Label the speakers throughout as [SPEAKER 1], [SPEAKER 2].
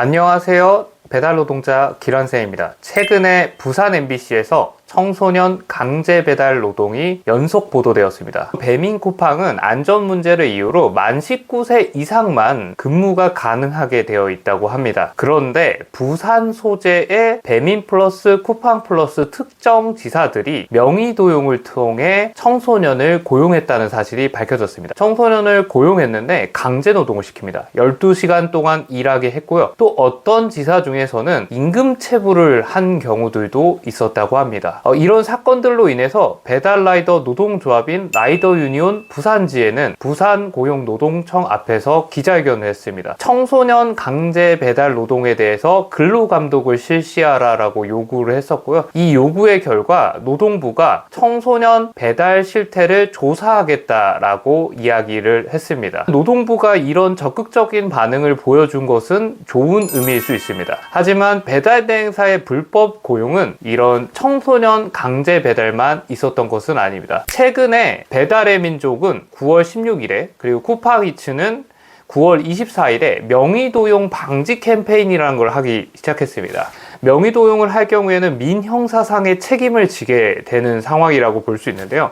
[SPEAKER 1] 안녕하세요. 배달노동자 기란쌤입니다. 최근에 부산 MBC에서 청소년 강제 배달 노동이 연속 보도되었습니다. 배민 쿠팡은 안전 문제를 이유로 만 19세 이상만 근무가 가능하게 되어 있다고 합니다. 그런데 부산 소재의 배민 플러스 쿠팡 플러스 특정 지사들이 명의 도용을 통해 청소년을 고용했다는 사실이 밝혀졌습니다. 청소년을 고용했는데 강제 노동을 시킵니다. 12시간 동안 일하게 했고요. 또 어떤 지사 중에서는 임금 체불을 한 경우들도 있었다고 합니다. 이런 사건들로 인해서 배달라이더 노동조합인 라이더 유니온 부산지에는 부산고용노동청 앞에서 기자회견을 했습니다. 청소년 강제 배달 노동에 대해서 근로감독을 실시하라라고 요구를 했었고요. 이 요구의 결과 노동부가 청소년 배달 실태를 조사하겠다라고 이야기를 했습니다. 노동부가 이런 적극적인 반응을 보여준 것은 좋은 의미일 수 있습니다. 하지만 배달 대행사의 불법 고용은 이런 청소년 강제 배달만 있었던 것은 아닙니다. 최근에 배달의 민족은 9월 16일에 그리고 쿠팡이츠는 9월 24일에 명의도용 방지 캠페인이라는 걸 하기 시작했습니다. 명의도용을 할 경우에는 민형사상의 책임을 지게 되는 상황이라고 볼 수 있는데요.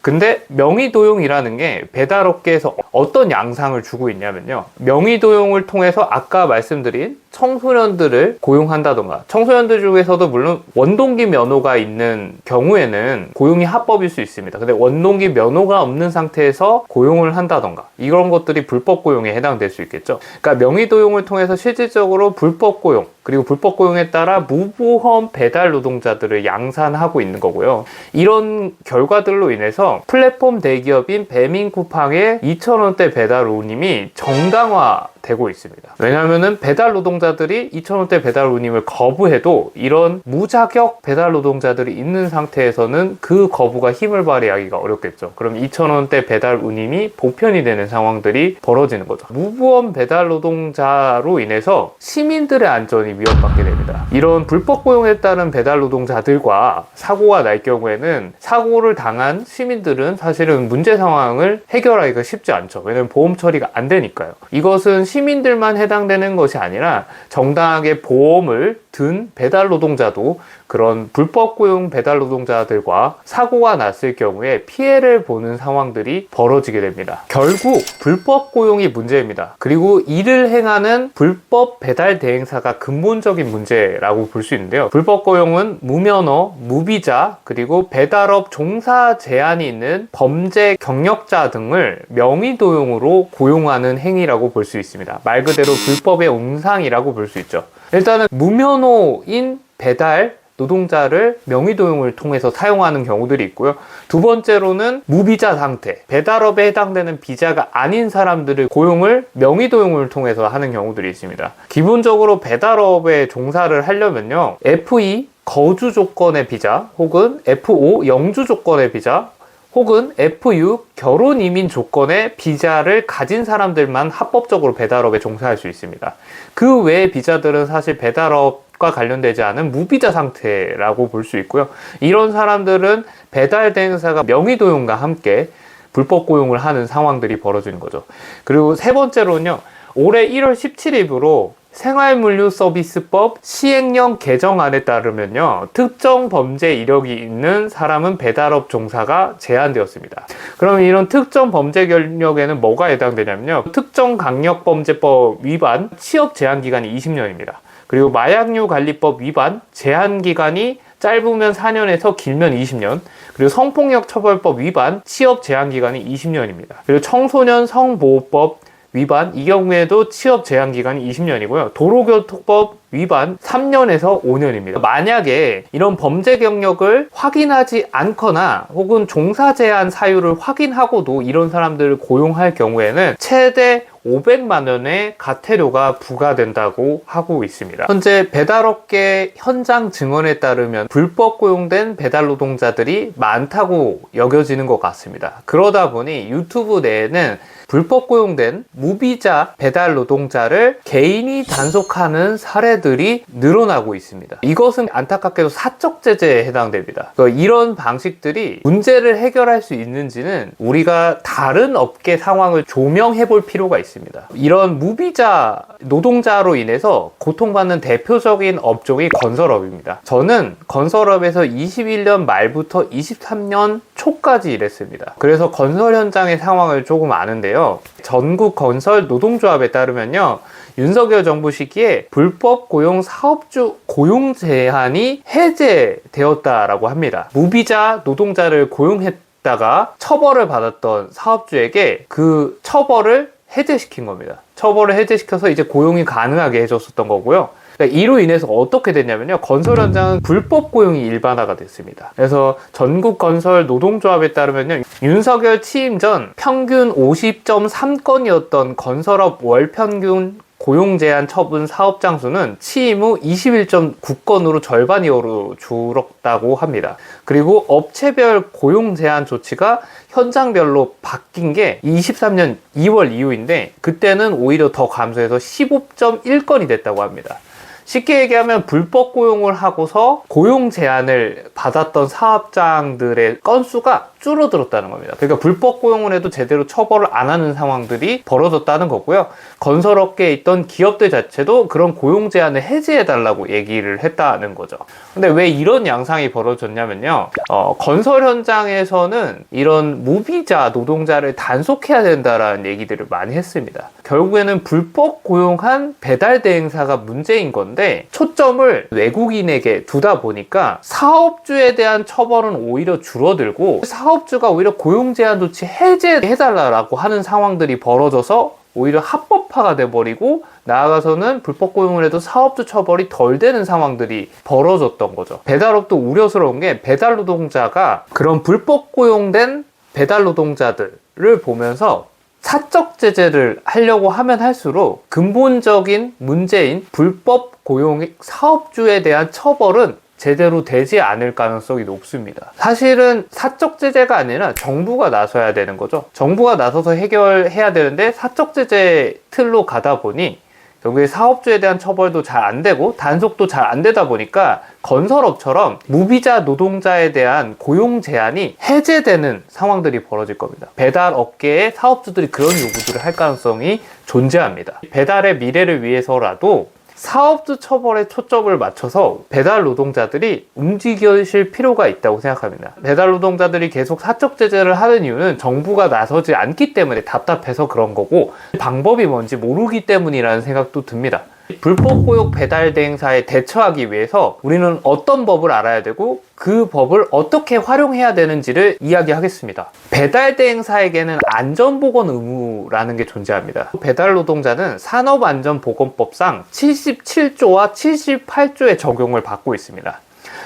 [SPEAKER 1] 근데 명의도용이라는 게 배달업계에서 어떤 양상을 주고 있냐면요. 명의도용을 통해서 아까 말씀드린 청소년들을 고용한다던가, 청소년들 중에서도 물론 원동기 면허가 있는 경우에는 고용이 합법일 수 있습니다. 근데 원동기 면허가 없는 상태에서 고용을 한다던가 이런 것들이 불법 고용에 해당될 수 있겠죠. 그러니까 명의도용을 통해서 실질적으로 불법 고용, 그리고 불법 고용에 따라 무보험 배달 노동자들을 양산하고 있는 거고요. 이런 결과들로 인해서 플랫폼 대기업인 배민쿠팡의 2,000원대 배달 운임이 정당화 되고 있습니다. 왜냐하면 배달 노동자들이 2,000원대 배달 운임을 거부해도 이런 무자격 배달 노동자들이 있는 상태에서는 그 거부가 힘을 발휘하기가 어렵겠죠. 그럼 2,000원대 배달 운임이 보편이 되는 상황들이 벌어지는 거죠. 무보험 배달 노동자로 인해서 시민들의 안전이 위협받게 됩니다. 이런 불법 고용에 따른 배달 노동자들과 사고가 날 경우에는 사고를 당한 시민들은 사실은 문제 상황을 해결하기가 쉽지 않죠. 왜냐하면 보험 처리가 안 되니까요. 이것은 시민들만 해당되는 것이 아니라 정당하게 보험을 든 배달 노동자도 그런 불법 고용 배달 노동자들과 사고가 났을 경우에 피해를 보는 상황들이 벌어지게 됩니다. 결국 불법 고용이 문제입니다. 그리고 이를 행하는 불법 배달 대행사가 근본적인 문제라고 볼 수 있는데요. 불법 고용은 무면허, 무비자, 그리고 배달업 종사 제한이 있는 범죄 경력자 등을 명의 도용으로 고용하는 행위라고 볼 수 있습니다. 말 그대로 불법의 온상이라고 볼 수 있죠. 일단은 무면허인 배달 노동자를 명의도용을 통해서 사용하는 경우들이 있고요. 두 번째로는 무비자 상태, 배달업에 해당되는 비자가 아닌 사람들을 고용을 명의도용을 통해서 하는 경우들이 있습니다. 기본적으로 배달업에 종사를 하려면요, F2 거주 조건의 비자, 혹은 F5 영주 조건의 비자, 혹은 F6 결혼 이민 조건의 비자를 가진 사람들만 합법적으로 배달업에 종사할 수 있습니다. 그 외의 비자들은 사실 배달업과 관련되지 않은 무비자 상태라고 볼 수 있고요. 이런 사람들은 배달 대행사가 명의도용과 함께 불법 고용을 하는 상황들이 벌어지는 거죠. 그리고 세 번째로는요, 올해 1월 17일부로 생활물류서비스법 시행령 개정안에 따르면요, 특정 범죄 이력이 있는 사람은 배달업 종사가 제한되었습니다. 그러면 이런 특정 범죄 이력에는 뭐가 해당되냐면요, 특정강력범죄법 위반, 취업 제한기간이 20년입니다. 그리고 마약류 관리법 위반, 제한기간이 짧으면 4년에서 길면 20년, 그리고 성폭력처벌법 위반, 취업 제한기간이 20년입니다. 그리고 청소년 성보호법 위반, 이 경우에도 취업 제한기간이 20년이고요. 도로교통법 위반 3년에서 5년입니다. 만약에 이런 범죄 경력을 확인하지 않거나 혹은 종사 제한 사유를 확인하고도 이런 사람들을 고용할 경우에는 최대 500만 원의 과태료가 부과된다고 하고 있습니다. 현재 배달업계 현장 증언에 따르면 불법 고용된 배달 노동자들이 많다고 여겨지는 것 같습니다. 그러다 보니 유튜브 내에는 불법 고용된 무비자 배달 노동자를 개인이 단속하는 사례들이 늘어나고 있습니다. 이것은 안타깝게도 사적 제재에 해당됩니다. 이런 방식들이 문제를 해결할 수 있는지는 우리가 다른 업계 상황을 조명해 볼 필요가 있습니다. 이런 무비자 노동자로 인해서 고통받는 대표적인 업종이 건설업입니다. 저는 건설업에서 21년 말부터 23년 초까지 일했습니다. 그래서 건설 현장의 상황을 조금 아는데요. 전국 건설 노동조합에 따르면요, 윤석열 정부 시기에 불법 고용 사업주 고용 제한이 해제되었다라고 합니다. 무비자 노동자를 고용했다가 처벌을 받았던 사업주에게 그 처벌을 해제시킨 겁니다. 처벌을 해제시켜서 이제 고용이 가능하게 해줬었던 거고요. 그러니까 이로 인해서 어떻게 됐냐면요, 건설 현장은 불법 고용이 일반화가 됐습니다. 그래서 전국 건설 노동조합에 따르면요, 윤석열 취임 전 평균 50.3건이었던 건설업 월 평균 고용 제한 처분 사업장 수는 취임 후 21.9건으로 절반 이하로 줄었다고 합니다. 그리고 업체별 고용 제한 조치가 현장별로 바뀐 게 23년 2월 이후인데, 그때는 오히려 더 감소해서 15.1건이 됐다고 합니다. 쉽게 얘기하면 불법 고용을 하고서 고용 제한을 받았던 사업장들의 건수가 줄어들었다는 겁니다. 그러니까 불법 고용을 해도 제대로 처벌을 안 하는 상황들이 벌어졌다는 거고요. 건설업계에 있던 기업들 자체도 그런 고용 제한을 해제해달라고 얘기를 했다는 거죠. 근데 왜 이런 양상이 벌어졌냐면요, 건설 현장에서는 이런 무비자 노동자를 단속해야 된다라는 얘기들을 많이 했습니다. 결국에는 불법 고용한 배달 대행사가 문제인 건데, 초점을 외국인에게 두다 보니까 사업주에 대한 처벌은 오히려 줄어들고, 사업주가 오히려 고용 제한 조치 해제해달라고 하는 상황들이 벌어져서 오히려 합법화가 돼버리고, 나아가서는 불법 고용을 해도 사업주 처벌이 덜 되는 상황들이 벌어졌던 거죠. 배달업도 우려스러운 게, 배달 노동자가 그런 불법 고용된 배달 노동자들을 보면서 사적 제재를 하려고 하면 할수록 근본적인 문제인 불법 고용 사업주에 대한 처벌은 제대로 되지 않을 가능성이 높습니다. 사실은 사적 제재가 아니라 정부가 나서야 되는 거죠. 정부가 나서서 해결해야 되는데, 사적 제재 틀로 가다 보니 결국에 사업주에 대한 처벌도 잘 안 되고 단속도 잘 안 되다 보니까 건설업처럼 무비자 노동자에 대한 고용 제한이 해제되는 상황들이 벌어질 겁니다. 배달 업계의 사업주들이 그런 요구들을 할 가능성이 존재합니다. 배달의 미래를 위해서라도 사업주 처벌에 초점을 맞춰서 배달 노동자들이 움직이실 필요가 있다고 생각합니다. 배달 노동자들이 계속 사적 제재를 하는 이유는 정부가 나서지 않기 때문에 답답해서 그런 거고, 방법이 뭔지 모르기 때문이라는 생각도 듭니다. 불법 고용 배달 대행사에 대처하기 위해서 우리는 어떤 법을 알아야 되고 그 법을 어떻게 활용해야 되는지를 이야기하겠습니다. 배달 대행사에게는 안전보건 의무라는 게 존재합니다. 배달 노동자는 산업안전보건법상 77조와 78조의 적용을 받고 있습니다.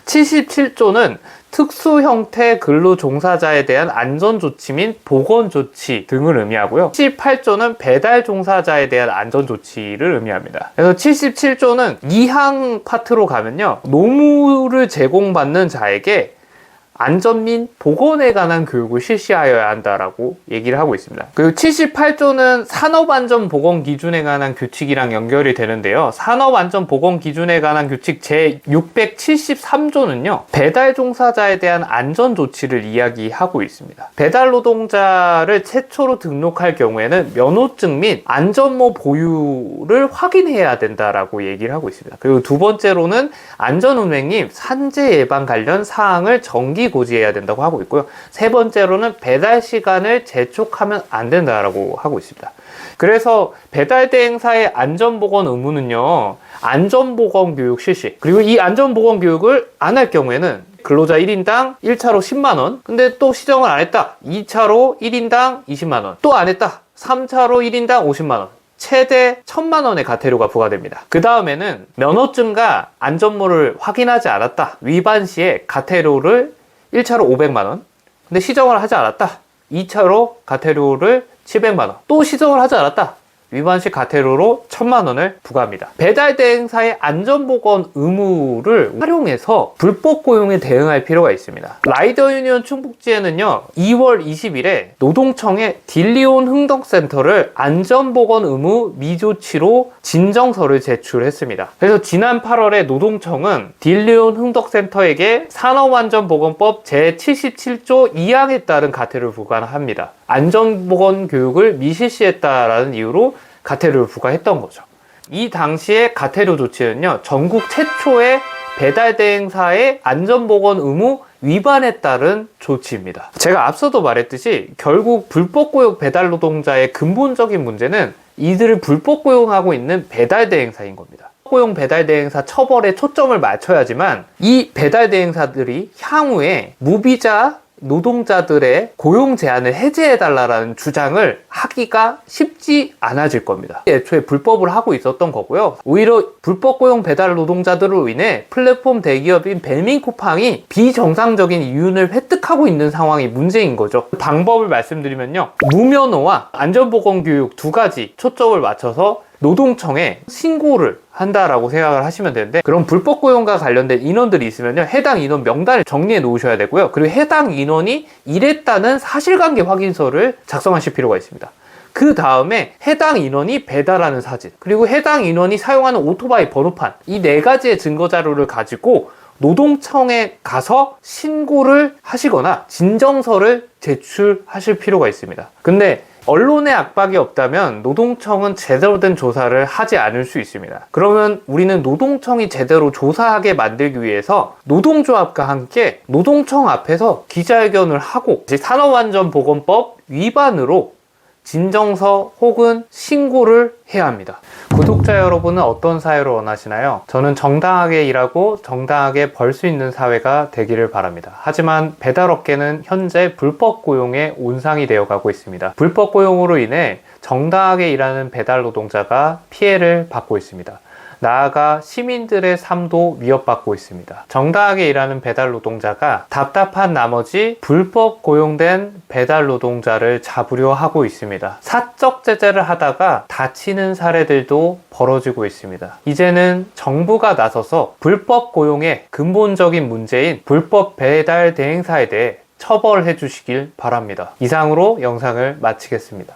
[SPEAKER 1] 77조는 특수 형태 근로 종사자에 대한 안전 조치 및 보건 조치 등을 의미하고요. 78조는 배달 종사자에 대한 안전 조치를 의미합니다. 그래서 77조는 2항 파트로 가면요, 노무를 제공받는 자에게 안전 및 보건에 관한 교육을 실시하여야 한다라고 얘기를 하고 있습니다. 그리고 78조는 산업안전보건기준에 관한 규칙이랑 연결이 되는데요. 산업안전보건기준에 관한 규칙 제673조는요, 배달 종사자에 대한 안전조치를 이야기하고 있습니다. 배달 노동자를 최초로 등록할 경우에는 면허증 및 안전모 보유를 확인해야 된다라고 얘기를 하고 있습니다. 그리고 두 번째로는 안전운행 및 산재 예방 관련 사항을 정기 고지해야 된다고 하고 있고요. 세 번째로는 배달 시간을 재촉하면 안 된다라고 하고 있습니다. 그래서 배달 대행사의 안전보건 의무는요, 안전보건 교육 실시, 그리고 이 안전보건 교육을 안 할 경우에는 근로자 1인당 1차로 10만원, 근데 또 시정을 안 했다, 2차로 1인당 20만원, 또 안 했다, 3차로 1인당 50만원, 최대 1000만원의 과태료가 부과됩니다. 그 다음에는 면허증과 안전모를 확인하지 않았다, 위반 시에 과태료를 1차로 500만원, 근데 시정을 하지 않았다, 2차로 과태료를 700만원, 또 시정을 하지 않았다, 위반 시 과태료로 1,000만 원을 부과합니다. 배달 대행사의 안전보건 의무를 활용해서 불법 고용에 대응할 필요가 있습니다. 라이더 유니온 충북지에는요, 2월 20일에 노동청에 딜리온 흥덕센터를 안전보건 의무 미조치로 진정서를 제출했습니다. 그래서 지난 8월에 노동청은 딜리온 흥덕센터에게 산업안전보건법 제77조 2항에 따른 과태료를 부과합니다. 안전보건 교육을 미실시했다라는 이유로 과태료를 부과했던 거죠. 이 당시의 과태료 조치는요, 전국 최초의 배달 대행사의 안전보건 의무 위반에 따른 조치입니다. 제가 앞서도 말했듯이 결국 불법 고용 배달 노동자의 근본적인 문제는 이들을 불법 고용하고 있는 배달 대행사인 겁니다. 고용 배달 대행사 처벌에 초점을 맞춰야지만 이 배달 대행사들이 향후에 무비자 노동자들의 고용 제한을 해제해달라는 주장을 하기가 쉽지 않아질 겁니다. 애초에 불법을 하고 있었던 거고요. 오히려 불법 고용 배달 노동자들로 인해 플랫폼 대기업인 배민쿠팡이 비정상적인 이윤을 획득하고 있는 상황이 문제인 거죠. 방법을 말씀드리면요, 무면허와 안전보건교육 두 가지 초점을 맞춰서 노동청에 신고를 한다라고 생각을 하시면 되는데, 그럼 불법 고용과 관련된 인원들이 있으면요, 해당 인원 명단을 정리해 놓으셔야 되고요. 그리고 해당 인원이 일했다는 사실관계 확인서를 작성하실 필요가 있습니다. 그 다음에 해당 인원이 배달하는 사진, 그리고 해당 인원이 사용하는 오토바이 번호판, 이 네 가지의 증거 자료를 가지고 노동청에 가서 신고를 하시거나 진정서를 제출하실 필요가 있습니다. 근데 언론의 압박이 없다면 노동청은 제대로 된 조사를 하지 않을 수 있습니다. 그러면 우리는 노동청이 제대로 조사하게 만들기 위해서 노동조합과 함께 노동청 앞에서 기자회견을 하고 산업안전보건법 위반으로 진정서 혹은 신고를 해야 합니다. 구독자 여러분은 어떤 사회를 원하시나요? 저는 정당하게 일하고 정당하게 벌 수 있는 사회가 되기를 바랍니다. 하지만 배달업계는 현재 불법 고용의 온상이 되어가고 있습니다. 불법 고용으로 인해 정당하게 일하는 배달 노동자가 피해를 받고 있습니다. 나아가 시민들의 삶도 위협받고 있습니다. 정당하게 일하는 배달 노동자가 답답한 나머지 불법 고용된 배달 노동자를 잡으려 하고 있습니다. 사적 제재를 하다가 다치는 사례들도 벌어지고 있습니다. 이제는 정부가 나서서 불법 고용의 근본적인 문제인 불법 배달 대행사에 대해 처벌해 주시길 바랍니다. 이상으로 영상을 마치겠습니다.